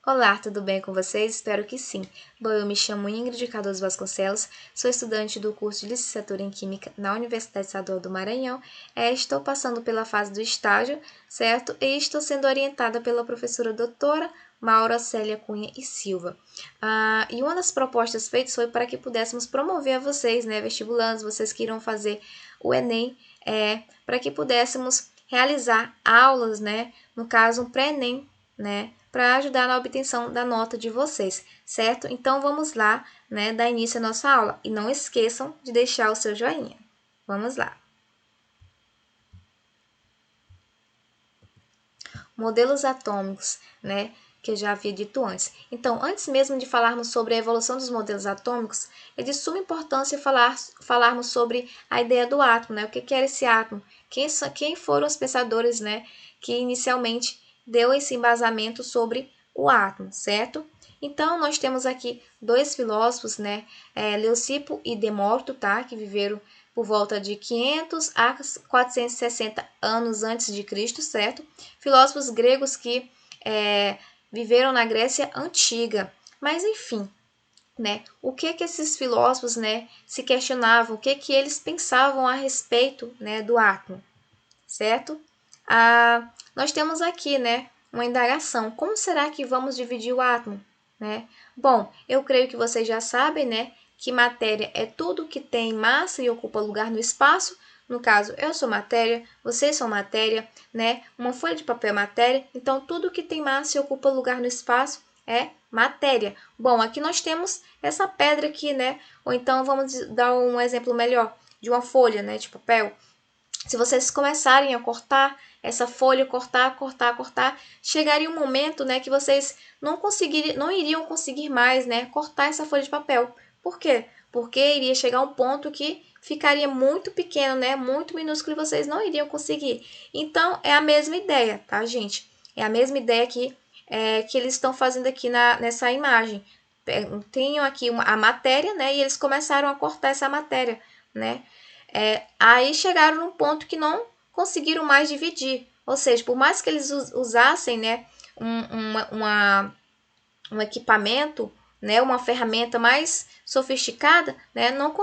Olá, tudo bem com vocês? Espero que sim. Bom, eu me chamo Ingrid Cardoso Vasconcelos, sou estudante do curso de Licenciatura em Química na Universidade Estadual do Maranhão. Estou passando pela fase do estágio, certo? E estou sendo orientada pela professora doutora Maura Célia Cunha e Silva. E uma das propostas feitas foi para que pudéssemos promover a vocês, vestibulandos, vocês que irão fazer o Enem, para que pudéssemos realizar aulas, no caso, um pré-ENEM, para ajudar na obtenção da nota de vocês, certo? Então, vamos lá, dar início à nossa aula. E não esqueçam de deixar o seu joinha. Vamos lá. Modelos atômicos, que eu já havia dito antes. Então, antes mesmo de falarmos sobre a evolução dos modelos atômicos, é de suma importância falarmos sobre a ideia do átomo, O que era esse átomo? Quem foram os pensadores, que inicialmente deu esse embasamento sobre o átomo, certo? Então, nós temos aqui dois filósofos, Leucipo e Demócrito, que viveram por volta de 500 a 460 anos antes de Cristo, certo? Filósofos gregos que viveram na Grécia Antiga. Mas, enfim, o que esses filósofos, se questionavam, o que eles pensavam a respeito, do átomo, certo? Nós temos aqui, uma indagação. Como será que vamos dividir o átomo, Bom, eu creio que vocês já sabem, que matéria é tudo que tem massa e ocupa lugar no espaço. No caso, eu sou matéria, vocês são matéria, Uma folha de papel é matéria. Então, tudo que tem massa e ocupa lugar no espaço é matéria. Bom, aqui nós temos essa pedra aqui, Ou então, vamos dar um exemplo melhor de uma folha, de papel. Se vocês começarem a cortar essa folha, cortar, chegaria um momento, que vocês não iriam conseguir mais, cortar essa folha de papel. Por quê? Porque iria chegar um ponto que ficaria muito pequeno, muito minúsculo e vocês não iriam conseguir. Então, é a mesma ideia, tá, gente? É a mesma ideia que eles estão fazendo aqui nessa imagem. Tenham aqui a matéria, e eles começaram a cortar essa matéria, aí chegaram num ponto que não conseguiram mais dividir. Ou seja, por mais que eles usassem um equipamento, uma ferramenta mais sofisticada, não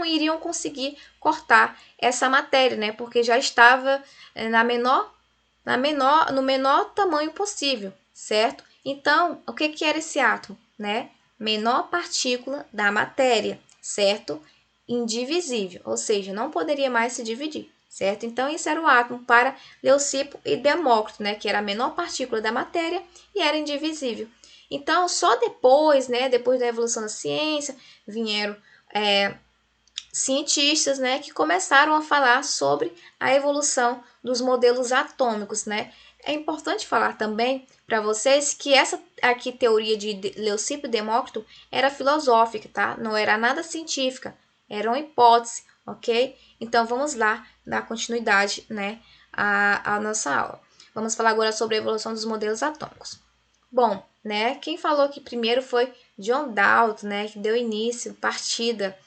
iriam conseguir cortar essa matéria, porque já estava no menor tamanho possível, certo? Então, o que era esse átomo? Menor partícula da matéria, certo? Indivisível, ou seja, não poderia mais se dividir, certo? Então, isso era o átomo para Leucipo e Demócrito, que era a menor partícula da matéria e era indivisível. Então, só depois, depois da evolução da ciência, vieram cientistas, que começaram a falar sobre a evolução dos modelos atômicos, É importante falar também para vocês que essa aqui teoria de Leucipo e Demócrito era filosófica, tá? Não era nada científica, era uma hipótese, ok? Então, vamos lá dar continuidade, à nossa aula. Vamos falar agora sobre a evolução dos modelos atômicos. Bom, quem falou que primeiro foi John Dalton, que deu início, partida,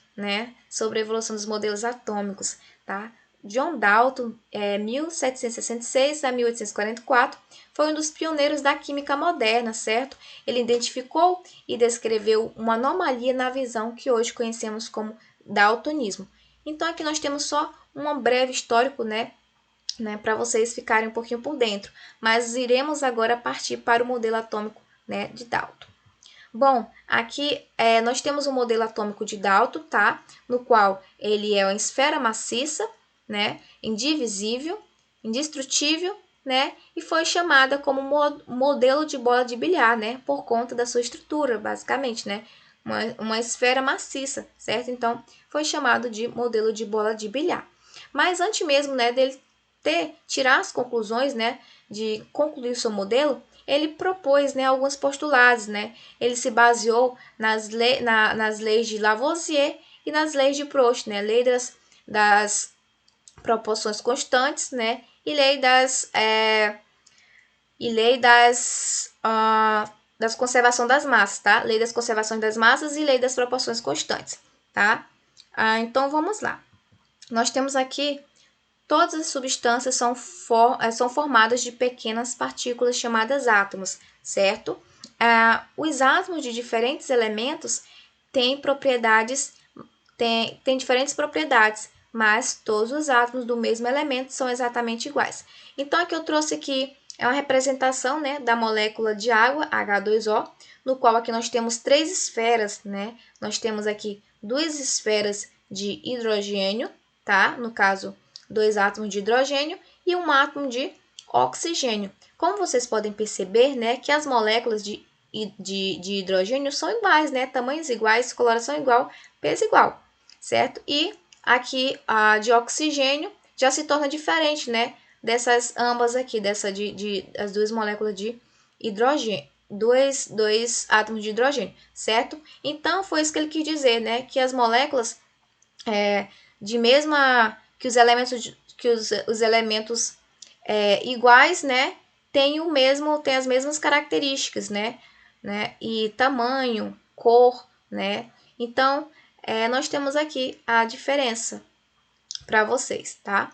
sobre a evolução dos modelos atômicos, tá? John Dalton, 1766 a 1844, foi um dos pioneiros da química moderna, certo? Ele identificou e descreveu uma anomalia na visão que hoje conhecemos como daltonismo. Então, aqui nós temos só um breve histórico, para vocês ficarem um pouquinho por dentro. Mas iremos agora partir para o modelo atômico, de Dalton. Bom, aqui nós temos o modelo atômico de Dalton, tá? No qual ele é uma esfera maciça, indivisível, indestrutível, e foi chamada como modelo de bola de bilhar, por conta da sua estrutura, basicamente, uma esfera maciça, certo? Então, foi chamado de modelo de bola de bilhar. Mas antes mesmo, dele tirar as conclusões, de concluir o seu modelo, ele propôs, alguns postulados, Ele se baseou nas leis de Lavoisier e nas leis de Proust, lei das proporções constantes, e lei das conservação das massas, tá? Lei das conservações das massas e lei das proporções constantes, tá? Então, vamos lá. Nós temos aqui todas as substâncias são formadas de pequenas partículas chamadas átomos, certo? os átomos de diferentes elementos têm diferentes propriedades, mas todos os átomos do mesmo elemento são exatamente iguais. Então, aqui eu trouxe aqui uma representação, né, da molécula de água, H2O, no qual aqui nós temos 3 esferas, né? Nós temos aqui 2 esferas de hidrogênio, tá? No caso, 2 átomos de hidrogênio e um átomo de oxigênio. Como vocês podem perceber, né, que as moléculas de hidrogênio são iguais, né? Tamanhos iguais, coloração igual, peso igual, certo? E aqui a de oxigênio já se torna diferente, né? Dessas ambas aqui, as 2 moléculas de hidrogênio, dois átomos de hidrogênio, certo? Então, foi isso que ele quis dizer, né? Que as moléculas que os elementos iguais, né? Tem as mesmas características, né? E tamanho, cor, né? Então, nós temos aqui a diferença para vocês, tá?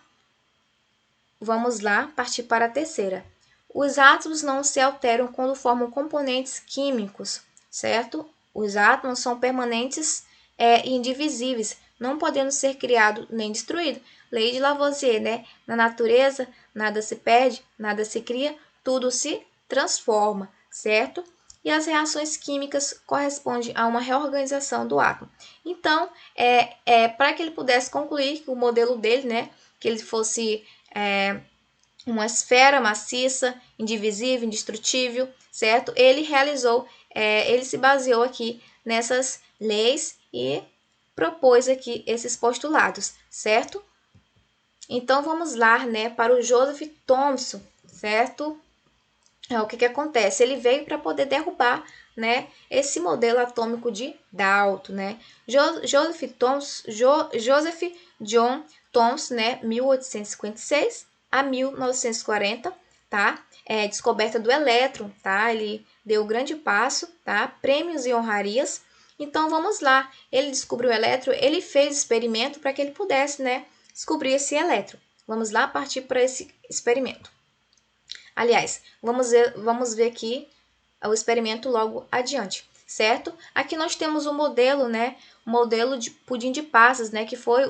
Vamos lá, partir para a terceira. Os átomos não se alteram quando formam componentes químicos, certo? Os átomos são permanentes e indivisíveis, não podendo ser criado nem destruído. Lei de Lavoisier, né? Na natureza, nada se perde, nada se cria, tudo se transforma, certo? E as reações químicas correspondem a uma reorganização do átomo. Então, para que ele pudesse concluir que o modelo dele, né, que ele fosse uma esfera maciça, indivisível, indestrutível, certo? Ele se baseou aqui nessas leis e propôs aqui esses postulados, certo? Então, vamos lá, né, para o Joseph Thomson, certo? O que acontece? Ele veio para poder derrubar, né, esse modelo atômico de Dalton, né? Joseph John Thomson, né, 1856 a 1940, tá? Descoberta do elétron, tá? Ele deu um grande passo, tá? Prêmios e honrarias. Então, vamos lá. Ele descobriu o elétron, ele fez experimento para que ele pudesse, né, descobrir esse elétron. Vamos lá partir para esse experimento. Aliás, vamos ver aqui o experimento logo adiante, certo? Aqui nós temos o modelo, né? O modelo de pudim de passas, né? Que foi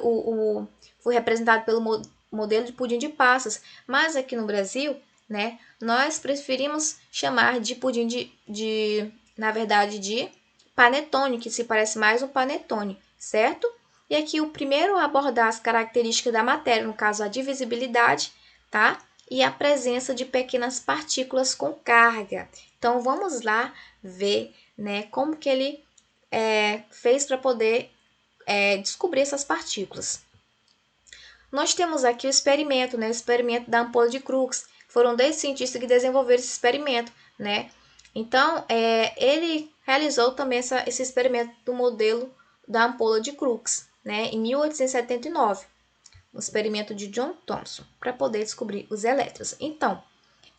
foi representado pelo modelo de pudim de passas. Mas aqui no Brasil, né? Nós preferimos chamar de pudim na verdade, de panetone, que se parece mais um panetone, certo? E aqui o primeiro a abordar as características da matéria, no caso a divisibilidade, tá? E a presença de pequenas partículas com carga. Então, vamos lá ver, né, como que ele fez para poder descobrir essas partículas. Nós temos aqui o experimento, né, o experimento da ampola de Crookes. Foram 10 cientistas que desenvolveram esse experimento, né? Então, ele realizou também esse experimento do modelo da ampola de Crookes, né, em 1879. Um experimento de John Thomson, para poder descobrir os elétrons. Então,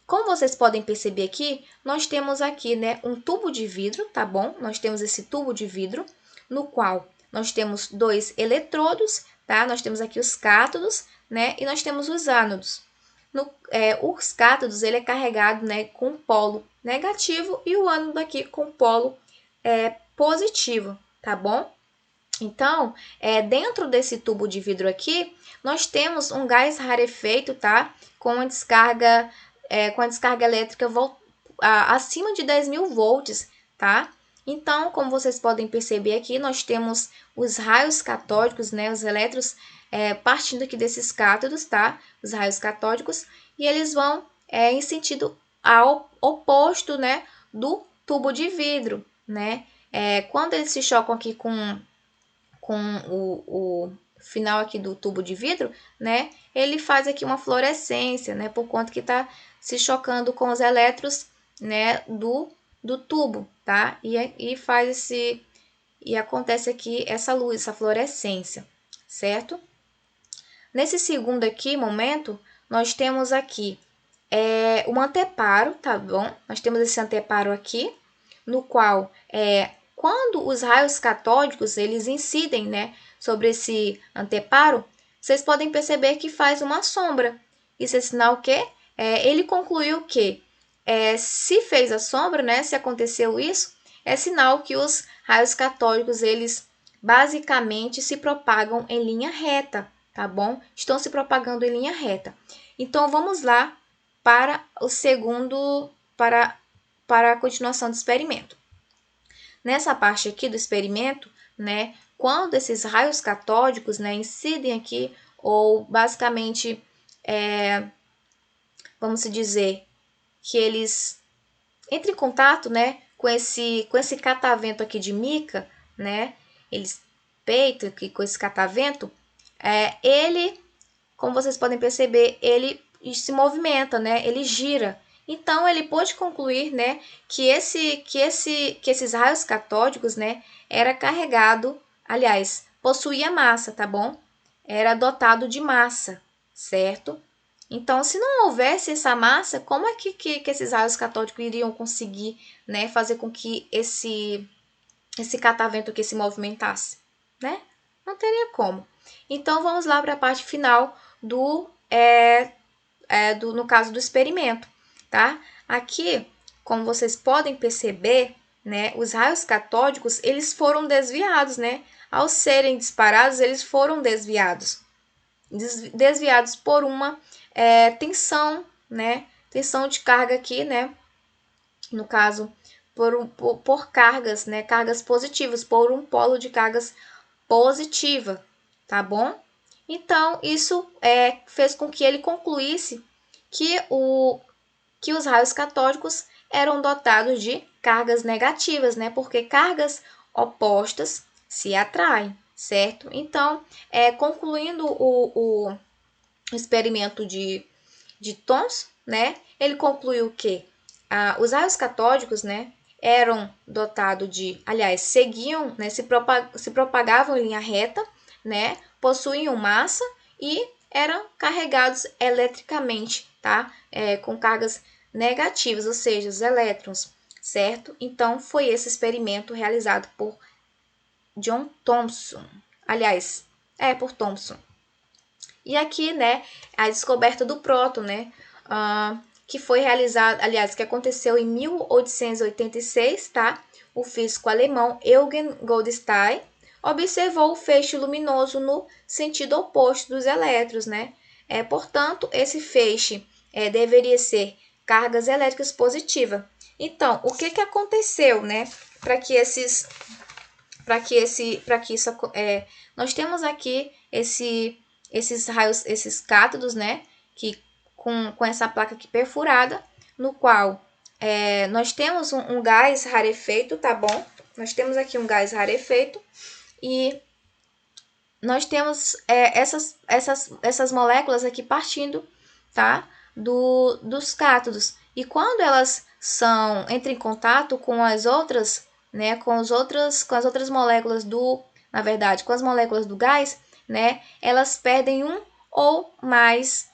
como vocês podem perceber aqui, nós temos aqui, né, um tubo de vidro, tá bom? Nós temos esse tubo de vidro, no qual nós temos 2 eletrodos, tá? Nós temos aqui os cátodos, né? E nós temos os ánodos. Os cátodos, ele é carregado, né, com polo negativo e o ânodo aqui com polo positivo, tá bom? Então, dentro desse tubo de vidro aqui, nós temos um gás rarefeito, tá? Com a descarga elétrica acima de 10.000 volts, tá? Então, como vocês podem perceber aqui, nós temos os raios catódicos, né? Os elétrons partindo aqui desses cátodos, tá? Os raios catódicos, e eles vão em sentido oposto, né? Do tubo de vidro, né? Quando eles se chocam aqui com o final aqui do tubo de vidro, né, ele faz aqui uma fluorescência, né, por conta que está se chocando com os elétrons, né, do tubo, tá? E acontece aqui essa luz, essa fluorescência, certo? Nesse segundo aqui momento, nós temos aqui um anteparo, tá bom? Nós temos esse anteparo aqui, no qual quando os raios catódicos eles incidem, né, sobre esse anteparo, vocês podem perceber que faz uma sombra. Isso é sinal que ele concluiu que se fez a sombra, né, se aconteceu isso, é sinal que os raios catódicos, eles basicamente se propagam em linha reta, tá bom? Estão se propagando em linha reta. Então, vamos lá para o segundo, para a continuação do experimento. Nessa parte aqui do experimento, né, quando esses raios catódicos, né, incidem aqui, ou basicamente, vamos dizer, que eles entram em contato, né, com esse catavento aqui de mica, né, eles peitam aqui com esse catavento, ele, como vocês podem perceber, ele se movimenta, né, ele gira. Então, ele pôde concluir, né, que esses raios catódicos, né, era carregado, aliás, possuía massa, tá bom? Era dotado de massa, certo? Então, se não houvesse essa massa, como é que esses raios catódicos iriam conseguir, né, fazer com que esse catavento aqui se movimentasse, né? Não teria como. Então, vamos lá para a parte final no caso do experimento, tá? Aqui, como vocês podem perceber, né, os raios catódicos, eles foram desviados, né? Ao serem disparados, eles foram desviados por uma tensão, né? Tensão de carga aqui, né? No caso, por cargas, né? Cargas positivas, por um polo de cargas positiva, tá bom? Então, isso fez com que ele concluísse que os raios catódicos eram dotados de cargas negativas, né? Porque cargas opostas se atraem, certo? Então, concluindo o experimento de Thomson, né? Ele concluiu que os raios catódicos, né, eram dotados de, aliás, seguiam, né, se propagavam em linha reta, né, possuíam massa e eram carregados eletricamente, tá? Com cargas negativas, ou seja, os elétrons, certo? Então, foi esse experimento realizado por John Thomson. Aliás, por Thomson. E aqui, né, a descoberta do próton, né, que foi realizada, aliás, que aconteceu em 1886, tá? O físico alemão Eugen Goldstein observou o feixe luminoso no sentido oposto dos elétrons, né? Portanto, esse feixe deveria ser cargas elétricas positivas. Então, o que aconteceu, né, para que isso, nós temos aqui esses raios, esses cátodos, né, que com essa placa aqui perfurada, no qual nós temos um gás rarefeito, tá bom? Nós temos aqui um gás rarefeito e nós temos essas moléculas aqui partindo, tá? Dos cátodos. E quando elas entram em contato com as outras, né, com as outras moléculas com as moléculas do gás, né, elas perdem um ou mais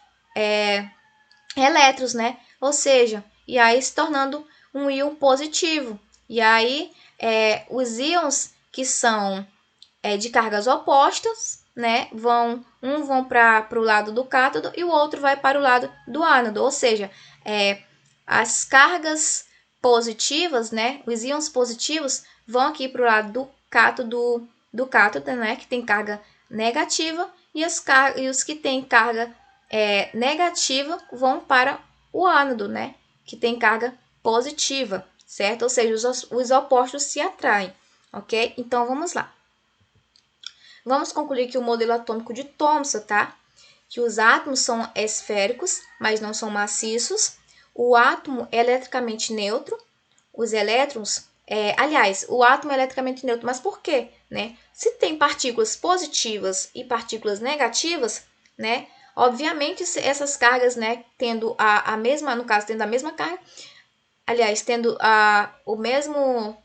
elétrons, né? Ou seja, e aí se tornando um íon positivo. E aí os íons que são de cargas opostas, né, vão para o lado do cátodo e o outro vai para o lado do ânodo, ou seja, as cargas positivas, né, os íons positivos vão aqui para o lado do cátodo, né, que tem carga negativa, e os que têm carga negativa vão para o ânodo, né, que tem carga positiva, certo? Ou seja, os opostos se atraem, ok? Então, vamos lá. Vamos concluir que o modelo atômico de Thomson, tá? Que os átomos são esféricos, mas não são maciços. O átomo é eletricamente neutro. Os elétrons, aliás, o átomo é eletricamente neutro, mas por quê? Né? Se tem partículas positivas e partículas negativas, né? Obviamente, essas cargas, né, tendo a mesma, no caso, tendo a mesma carga, aliás, tendo o mesmo...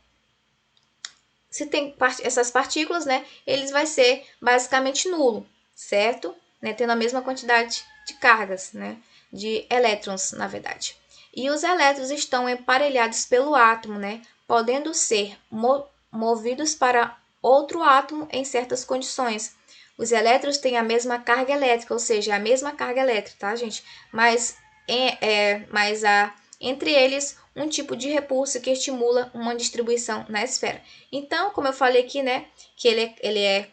Se tem essas partículas, né, eles vai ser basicamente nulo, certo? Né, tendo a mesma quantidade de cargas, né, de elétrons, na verdade. E os elétrons estão emparelhados pelo átomo, né, podendo ser movidos para outro átomo em certas condições. Os elétrons têm a mesma carga elétrica, ou seja, a mesma carga elétrica, tá, gente? Mas entre eles um tipo de repulso que estimula uma distribuição na esfera. Então, como eu falei aqui, né, que ele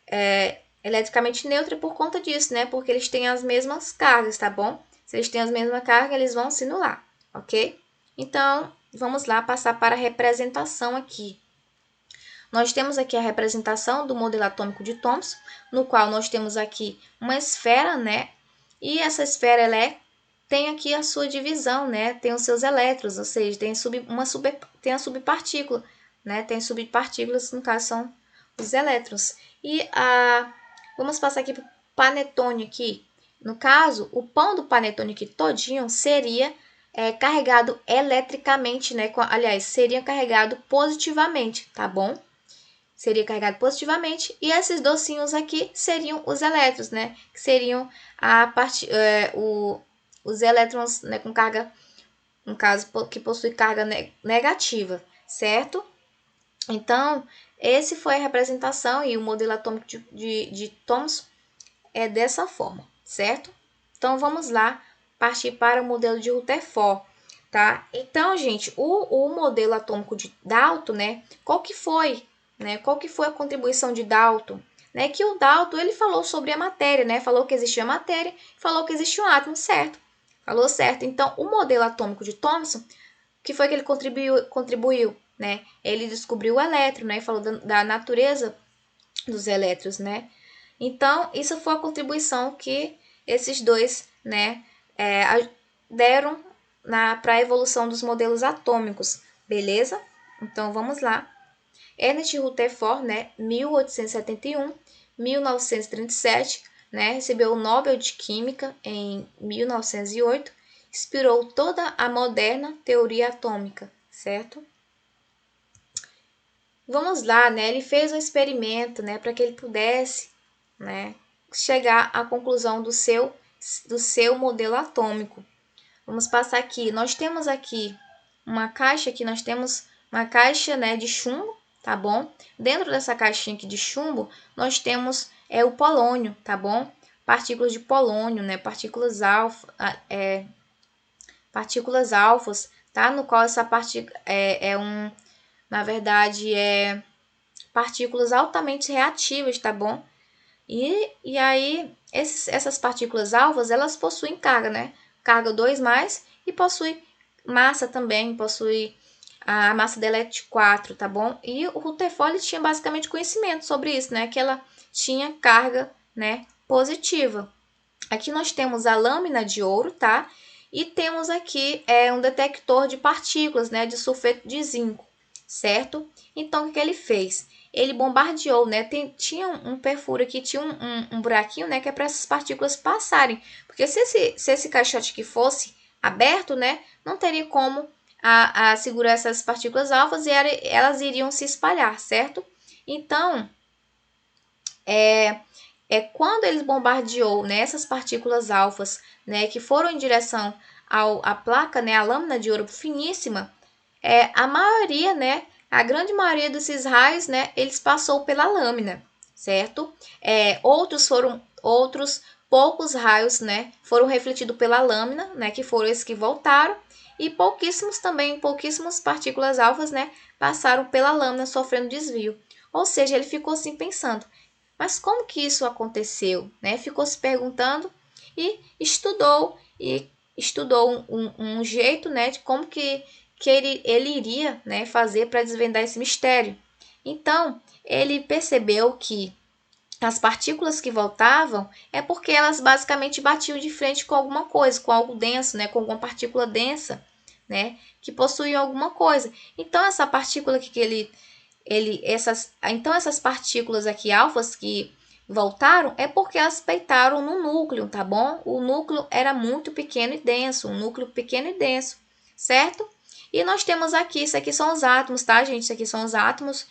é eletricamente neutro por conta disso, né, porque eles têm as mesmas cargas, tá bom? Se eles têm as mesmas cargas, eles vão se anular, ok? Então, vamos lá passar para a representação aqui. Nós temos aqui a representação do modelo atômico de Thomson, no qual nós temos aqui uma esfera, né? E essa esfera tem aqui a sua divisão, né? Tem os seus elétrons, ou seja, tem tem a subpartícula, né? Tem subpartículas, no caso são os elétrons. Vamos passar aqui para o panetone aqui. No caso, o pão do panetone aqui todinho seria carregado eletricamente, né? Aliás, seria carregado positivamente, tá bom? Seria carregado positivamente, e esses docinhos aqui seriam os elétrons, né? Que seriam os elétrons, né, com carga, no caso, que possui carga negativa, certo? Então, esse foi a representação e o modelo atômico de Thomson é dessa forma, certo? Então, vamos lá partir para o modelo de Rutherford, tá? Então, gente, o modelo atômico de Dalton, né? Qual que foi a contribuição de Dalton? Né? Que o Dalton, ele falou sobre a matéria, né? Falou que existia matéria, falou que existia um átomo, certo? Falou certo. Então, o modelo atômico de Thomson, que foi que ele contribuiu, né? Ele descobriu o elétron, né? Falou da natureza dos elétrons, né? Então, isso foi a contribuição que esses dois, né, deram para a evolução dos modelos atômicos, beleza? Então, vamos lá. Ernest Rutherford, né, 1871, 1937, né, recebeu o Nobel de Química em 1908, inspirou toda a moderna teoria atômica, certo? Vamos lá, né, ele fez um experimento, né, para que ele pudesse, né, chegar à conclusão do seu modelo atômico. Vamos passar aqui. Nós temos aqui uma caixa, nós temos uma caixa, né, de chumbo, tá bom? Dentro dessa caixinha aqui de chumbo, nós temos o polônio, tá bom? Partículas de polônio, né, partículas alfas, tá? No qual essa partícula na verdade, partículas altamente reativas, tá bom? E aí, essas partículas alfas, elas possuem carga, né? Carga 2+, e possui massa também, possui a massa dela é de 4, tá bom? E o Rutherford tinha basicamente conhecimento sobre isso, né? Que ela tinha carga, né, positiva. Aqui nós temos a lâmina de ouro, tá? E temos aqui um detector de partículas, né, de sulfeto de zinco, certo? Então, o que ele fez? Ele bombardeou, né? Tinha um perfuro aqui, tinha um buraquinho, né? Que é para essas partículas passarem. Porque se esse caixote aqui fosse aberto, né? Não teria como segurar essas partículas alfas e elas iriam se espalhar, certo? Então, quando eles bombardeou, né, essas partículas alfas, né? Que foram em direção à placa, né? A lâmina de ouro finíssima, a maioria, né? A grande maioria desses raios, né, eles passou pela lâmina, certo? Outros poucos raios, né, foram refletidos pela lâmina, né, que foram esses que voltaram, e pouquíssimas partículas alfas, né, passaram pela lâmina sofrendo desvio. Ou seja, ele ficou assim pensando, mas como que isso aconteceu, né? Ficou se perguntando e estudou um jeito, né, de como que ele iria, né, fazer para desvendar esse mistério. Então, ele percebeu que as partículas que voltavam é porque elas basicamente batiam de frente com alguma coisa, com algo denso, né, com alguma partícula densa, né, que possuía alguma coisa. Então, essa partícula essas partículas aqui alfas que voltaram é porque elas peitaram no núcleo, tá bom? O núcleo era muito pequeno e denso, certo? E nós temos aqui, isso aqui são os átomos, tá, gente? Isso aqui são os átomos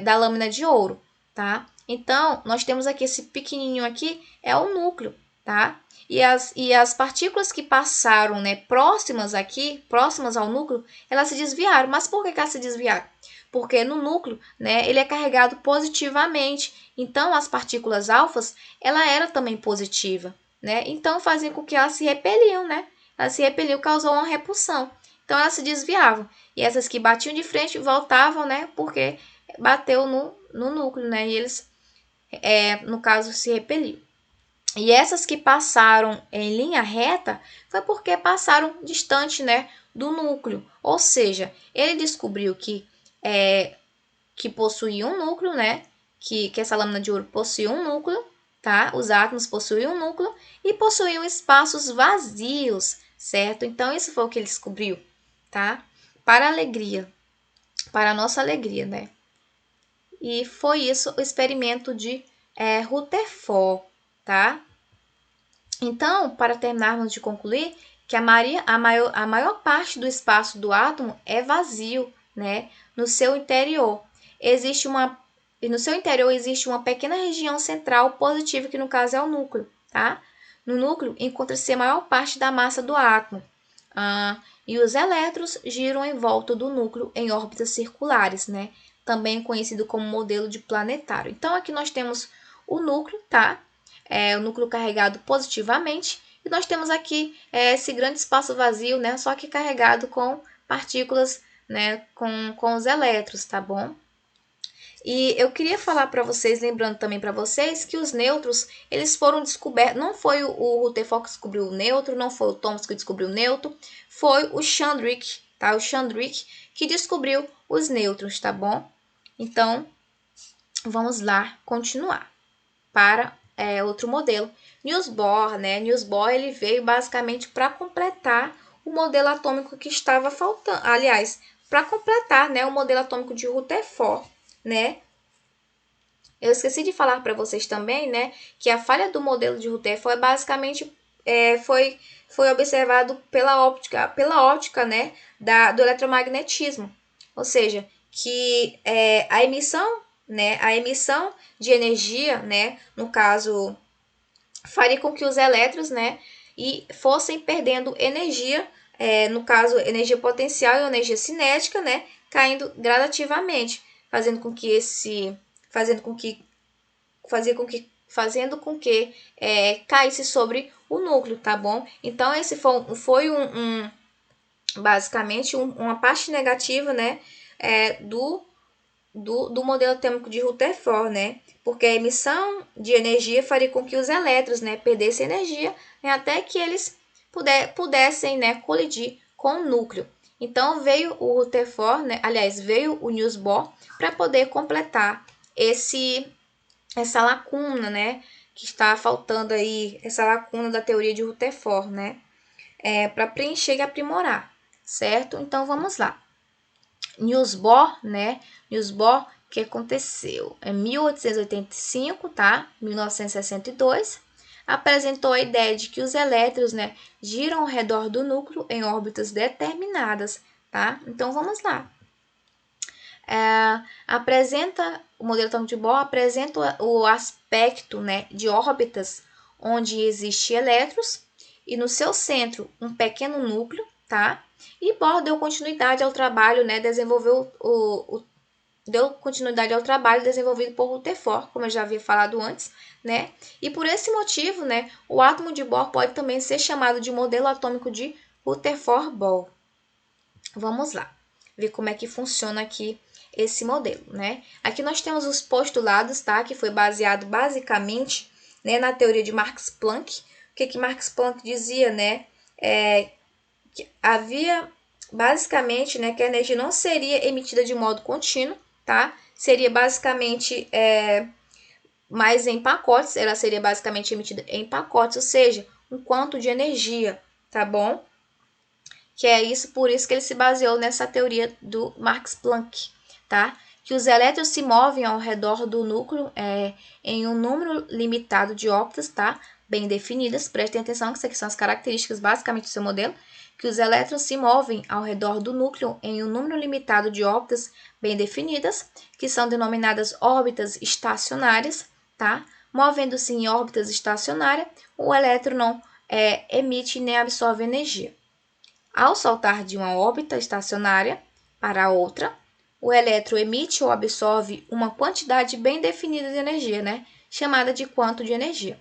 da lâmina de ouro, tá? Então, nós temos aqui esse pequenininho aqui, é o núcleo, tá? E as partículas que passaram, né, próximas ao núcleo, elas se desviaram. Mas por que elas se desviaram? Porque no núcleo, né, ele é carregado positivamente. Então, as partículas alfas, ela era também positiva, né? Então, fazia com que elas se repeliam, né? elas se repeliam, causou uma repulsão. Então elas se desviavam. E essas que batiam de frente voltavam, né? Porque bateu no núcleo, né? E eles, no caso, se repeliam. E essas que passaram em linha reta foi porque passaram distante, né, do núcleo. Ou seja, ele descobriu que possuía um núcleo, né? Que essa lâmina de ouro possuía um núcleo, tá? Os átomos possuíam um núcleo e possuíam espaços vazios, certo? Então, isso foi o que ele descobriu, tá? Para a alegria, para a nossa alegria, né? E foi isso o experimento de Rutherford, tá? Então, para terminarmos de concluir, que a maior parte do espaço do átomo é vazio, né? No seu interior existe uma pequena região central positiva, que no caso é o núcleo, tá? No núcleo encontra-se a maior parte da massa do átomo. E os elétrons giram em volta do núcleo em órbitas circulares, né? Também conhecido como modelo de planetário. Então, aqui nós temos o núcleo, tá? O núcleo carregado positivamente. E nós temos aqui esse grande espaço vazio, né? Só que carregado com partículas, né? Com os elétrons, tá bom? E eu queria falar para vocês, lembrando também para vocês, que os nêutrons, eles foram descobertos, não foi o Rutherford que descobriu o nêutron, não foi o Thomson que descobriu o nêutron, foi o Chandrick, tá? O Chandrick que descobriu os nêutrons, tá bom? Então, vamos lá continuar para outro modelo. Niels Bohr, né? Niels Bohr, ele veio basicamente para completar o modelo atômico que estava faltando, aliás, para completar, né, o modelo atômico de Rutherford, né? Eu esqueci de falar para vocês também, né, que a falha do modelo de Rutherford basicamente foi observado pela óptica, né, do eletromagnetismo, ou seja, que a emissão de energia, né, no caso, faria com que os elétrons, né, fossem perdendo energia, no caso, energia potencial e energia cinética, né, caindo gradativamente, fazendo com que caísse sobre o núcleo, tá bom? Então, esse foi basicamente uma parte negativa, né, do modelo atômico de Rutherford, né? Porque a emissão de energia faria com que os elétrons, né, perdessem energia, né, até que eles pudessem, né, colidir com o núcleo. Então veio o Rutherford, né, aliás, veio o Niels Bohr para poder completar essa lacuna, né, que está faltando aí, essa lacuna da teoria de Rutherford, né, para preencher e aprimorar, certo? Então vamos lá. Niels Bohr, né? Niels Bohr, que aconteceu em 1885, tá? 1962, apresentou a ideia de que os elétrons, né, giram ao redor do núcleo em órbitas determinadas, tá? Então vamos lá. O modelo atômico de Bohr apresenta o aspecto, né, de órbitas onde existem elétrons e no seu centro um pequeno núcleo, tá? E Bohr deu continuidade ao trabalho, né, deu continuidade ao trabalho desenvolvido por Rutherford, como eu já havia falado antes, né? E por esse motivo, né, o átomo de Bohr pode também ser chamado de modelo atômico de Rutherford-Bohr. Vamos lá, ver como é que funciona aqui esse modelo, né? Aqui nós temos os postulados, tá? Que foi baseado basicamente, né, na teoria de Max Planck. O que Max Planck dizia, né? Que havia basicamente, né, que a energia não seria emitida de modo contínuo, tá? Seria basicamente mais em pacotes, ela seria basicamente emitida em pacotes, ou seja, um quanto de energia, tá bom? Que é isso, por isso que ele se baseou nessa teoria do Max Planck, tá? Que os elétrons se movem ao redor do núcleo em um número limitado de órbitas, tá? Bem definidas, prestem atenção que essas são as características basicamente do seu modelo, que os elétrons se movem ao redor do núcleo em um número limitado de órbitas bem definidas, que são denominadas órbitas estacionárias, tá? Movendo-se em órbitas estacionárias, o elétron não emite nem absorve energia. Ao saltar de uma órbita estacionária para outra, o elétron emite ou absorve uma quantidade bem definida de energia, né? Chamada de quanto de energia.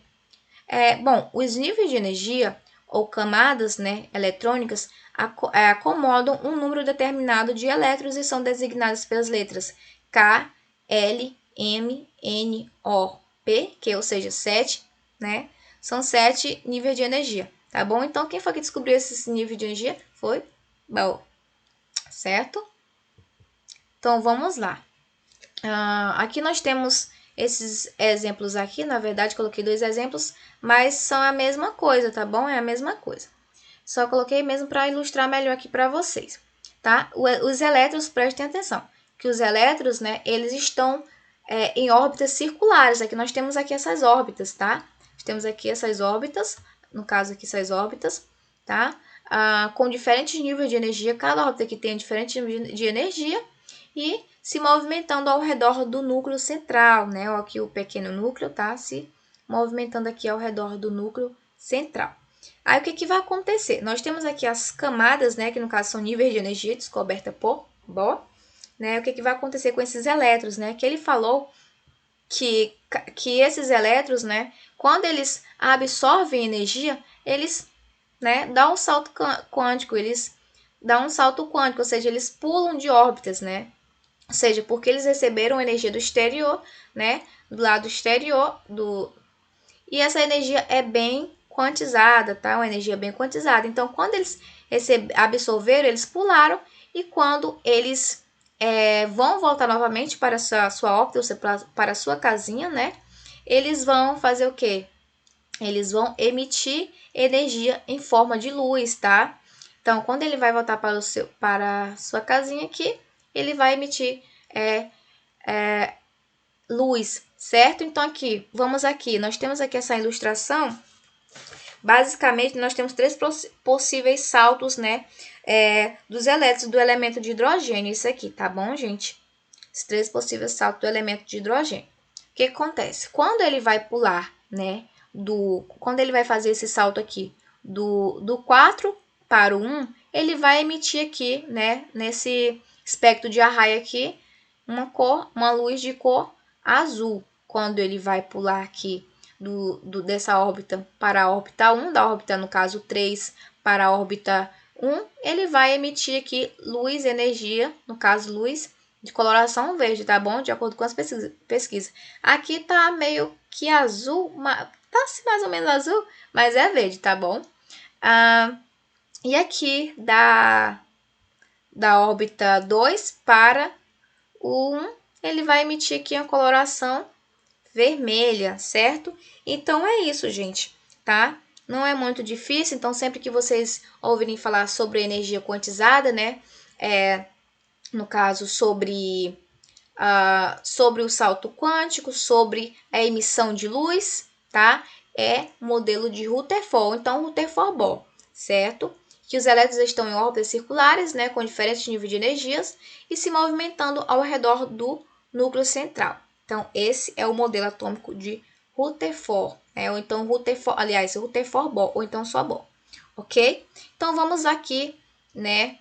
Os níveis de energia ou camadas, né, eletrônicas acomodam um número determinado de elétrons e são designadas pelas letras K, L, M, N, O, P, que ou seja, 7, né? São 7 níveis de energia, tá bom? Então, quem foi que descobriu esses níveis de energia? Foi Bohr, certo? Então, vamos lá. Aqui nós temos esses exemplos aqui, na verdade, coloquei 2 exemplos, mas são a mesma coisa, tá bom? É a mesma coisa. Só coloquei mesmo para ilustrar melhor aqui para vocês, tá? Os elétrons, prestem atenção, que os elétrons, né, eles estão em órbitas circulares. Aqui nós temos aqui essas órbitas, tá? Nós temos aqui essas órbitas, no caso aqui essas órbitas, tá? Com diferentes níveis de energia, cada órbita aqui tem diferente nível de energia e se movimentando ao redor do núcleo central, né? Aqui o pequeno núcleo, tá? Se movimentando aqui ao redor do núcleo central. Aí, o que vai acontecer? Nós temos aqui as camadas, né? Que no caso são níveis de energia descoberta por Bohr, né? O que vai acontecer com esses elétrons, né? Que ele falou que esses elétrons, né? Quando eles absorvem energia, eles, né? Dão um salto quântico, ou seja, eles pulam de órbitas, né? Ou seja, porque eles receberam energia do exterior, né? Do lado exterior e essa energia é bem quantizada, tá? Uma energia bem quantizada. Então, quando eles absorveram, eles pularam e quando eles vão voltar novamente para a sua órbita, ou seja, para a sua casinha, né? Eles vão fazer o quê? Eles vão emitir energia em forma de luz, tá? Então, quando ele vai voltar para a sua casinha aqui, ele vai emitir luz, certo? Então, vamos aqui, nós temos aqui essa ilustração. Basicamente, nós temos 3 possíveis saltos, né, dos elétrons do elemento de hidrogênio, isso aqui, tá bom, gente? Os 3 possíveis saltos do elemento de hidrogênio. O que acontece? Quando ele vai pular, né, quando ele vai fazer esse salto aqui do 4 para o 1, ele vai emitir aqui, né, nesse espectro de arraia aqui, uma luz de cor azul. Quando ele vai pular aqui dessa órbita para a órbita 1, da órbita, no caso 3, para a órbita 1, ele vai emitir aqui luz, energia, no caso luz, de coloração verde, tá bom? De acordo com as pesquisas. Aqui tá meio que azul, tá mais ou menos azul, mas é verde, tá bom? E aqui da órbita 2 para o 1, ele vai emitir aqui a coloração vermelha, certo? Então, é isso, gente, tá? Não é muito difícil, então sempre que vocês ouvirem falar sobre energia quantizada, né? No caso, sobre o salto quântico, sobre a emissão de luz, tá? É modelo de Rutherford, então Rutherford-Bohr, certo? Que os elétrons estão em órbitas circulares, né, com diferentes níveis de energias e se movimentando ao redor do núcleo central. Então, esse é o modelo atômico de Rutherford, né? Ou então Rutherford-Bohr, ou então só Bohr, ok? Então, vamos aqui, né,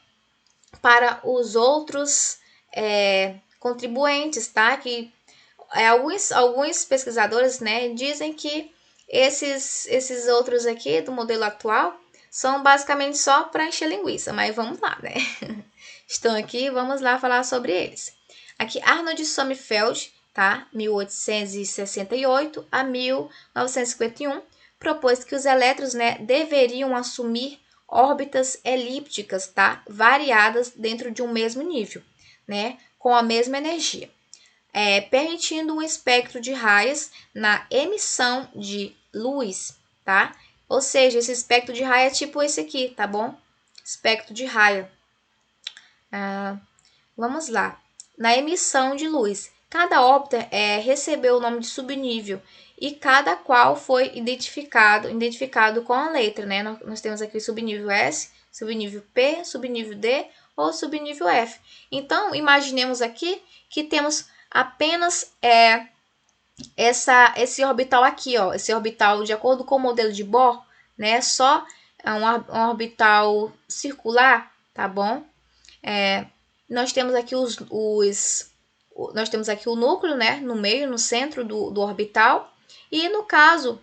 para os outros contribuintes, tá? Que alguns pesquisadores, né, dizem que esses outros aqui do modelo atual são basicamente só para encher linguiça, mas vamos lá, né? Estão aqui, vamos lá falar sobre eles. Aqui, Arnold Sommerfeld, tá? 1868 a 1951, propôs que os elétrons, né, deveriam assumir órbitas elípticas, tá? Variadas dentro de um mesmo nível, né? Com a mesma energia, permitindo um espectro de raios na emissão de luz, tá? Ou seja, esse espectro de raio é tipo esse aqui, tá bom? Espectro de raio. Vamos lá. Na emissão de luz, cada órbita recebeu o nome de subnível e cada qual foi identificado com a letra, né? Nós temos aqui subnível S, subnível P, subnível D ou subnível F. Então, imaginemos aqui que temos apenas esse orbital aqui, ó, esse orbital de acordo com o modelo de Bohr, né? Só um orbital circular, tá bom? Nós temos aqui nós temos aqui o núcleo, né? No meio, no centro do orbital. E no caso,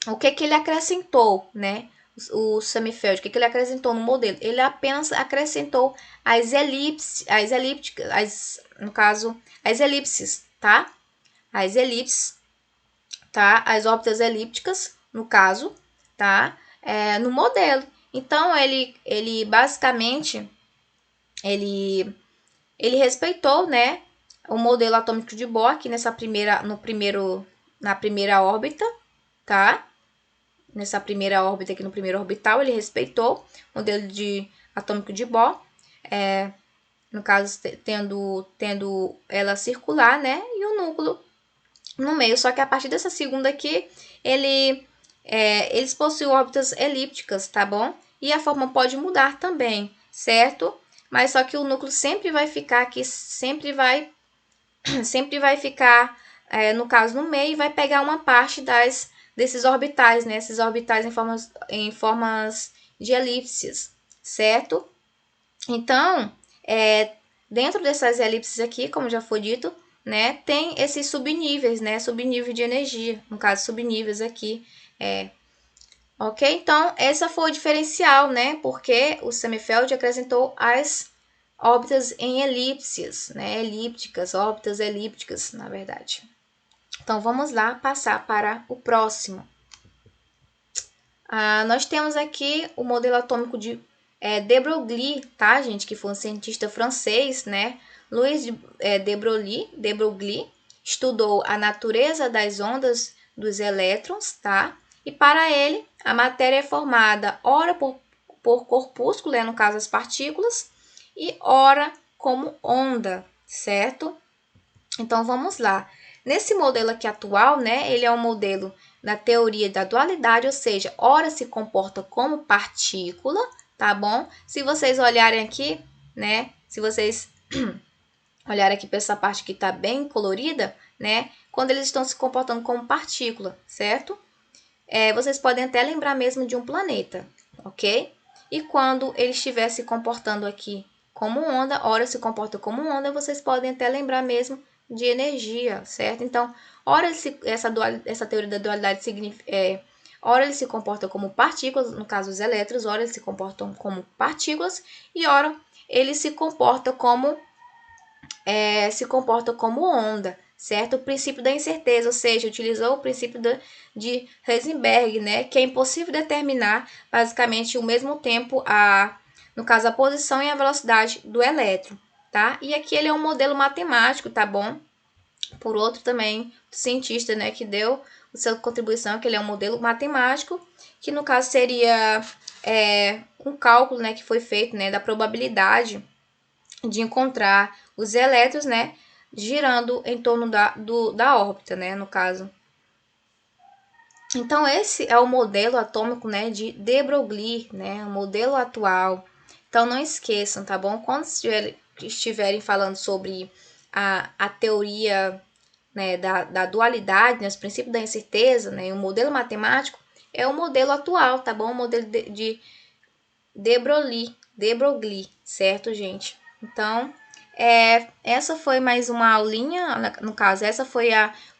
o que ele acrescentou, né? o Sommerfeld, o que ele acrescentou no modelo? Ele apenas acrescentou as elípticas, no caso, as elipses, tá? As elipses, tá? As órbitas elípticas, no caso, tá? No modelo. Então, ele basicamente, ele respeitou, né, o modelo atômico de Bohr aqui na primeira órbita, tá? Nessa primeira órbita aqui no primeiro orbital, ele respeitou o modelo atômico de Bohr, no caso tendo ela circular, né, e o núcleo no meio. Só que a partir dessa segunda aqui, eles possuem órbitas elípticas, tá bom? E a forma pode mudar também, certo? Mas só que o núcleo sempre vai ficar aqui, sempre vai ficar, no caso, no meio, e vai pegar uma parte desses orbitais, né? Esses orbitais em formas de elipses, certo? Então, dentro dessas elipses aqui, como já foi dito, né, tem esses subníveis, né? Subnível de energia, no caso, subníveis aqui. Ok? Então, essa foi o diferencial, né? Porque o Sommerfeld acrescentou as órbitas em elipses, né? Elípticas, órbitas elípticas, na verdade. Então, vamos lá passar para o próximo. Nós temos aqui o modelo atômico de de Broglie, tá, gente? Que foi um cientista francês, né? Louis de Broglie estudou a natureza das ondas dos elétrons, tá? E para ele, a matéria é formada ora por corpúsculo, no caso as partículas, e ora como onda, certo? Então vamos lá. Nesse modelo aqui atual, né, ele é um modelo da teoria da dualidade, ou seja, ora se comporta como partícula, tá bom? Se vocês olharem aqui, né, se vocês olharem aqui para essa parte que está bem colorida, né, quando eles estão se comportando como partícula, certo? Vocês podem até lembrar mesmo de um planeta, ok? E quando ele estiver se comportando aqui como onda, ora se comporta como onda, vocês podem até lembrar mesmo de energia, certo? Então, ora essa teoria da dualidade significa, ora ele se comporta como partículas, no caso os elétrons, ora eles se comportam como partículas, e ora ele se comporta como onda, certo? O princípio da incerteza, ou seja, utilizou o princípio de Heisenberg, né? Que é impossível determinar basicamente ao mesmo tempo no caso, a posição e a velocidade do elétron, tá? E aqui ele é um modelo matemático, tá bom? Por outro também cientista, né, que deu a sua contribuição, que ele é um modelo matemático, que no caso seria um cálculo, né, que foi feito, né, da probabilidade de encontrar os elétrons, né, girando em torno da órbita, né, no caso. Então, esse é o modelo atômico, né, de de Broglie, né, o modelo atual. Então, não esqueçam, tá bom? Quando estiverem falando sobre a teoria, né, da dualidade, né, os princípios da incerteza, né, o modelo matemático, é o modelo atual, tá bom? O modelo de Broglie, certo, gente? Então, essa foi mais uma aulinha, no caso, essa foi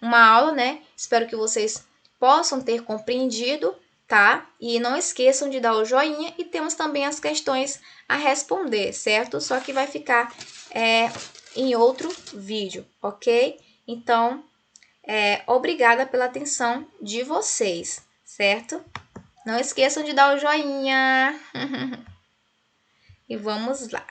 uma aula, né? Espero que vocês possam ter compreendido, tá? E não esqueçam de dar o joinha, e temos também as questões a responder, certo? Só que vai ficar em outro vídeo, ok? Então, obrigada pela atenção de vocês, certo? Não esqueçam de dar o joinha. E vamos lá.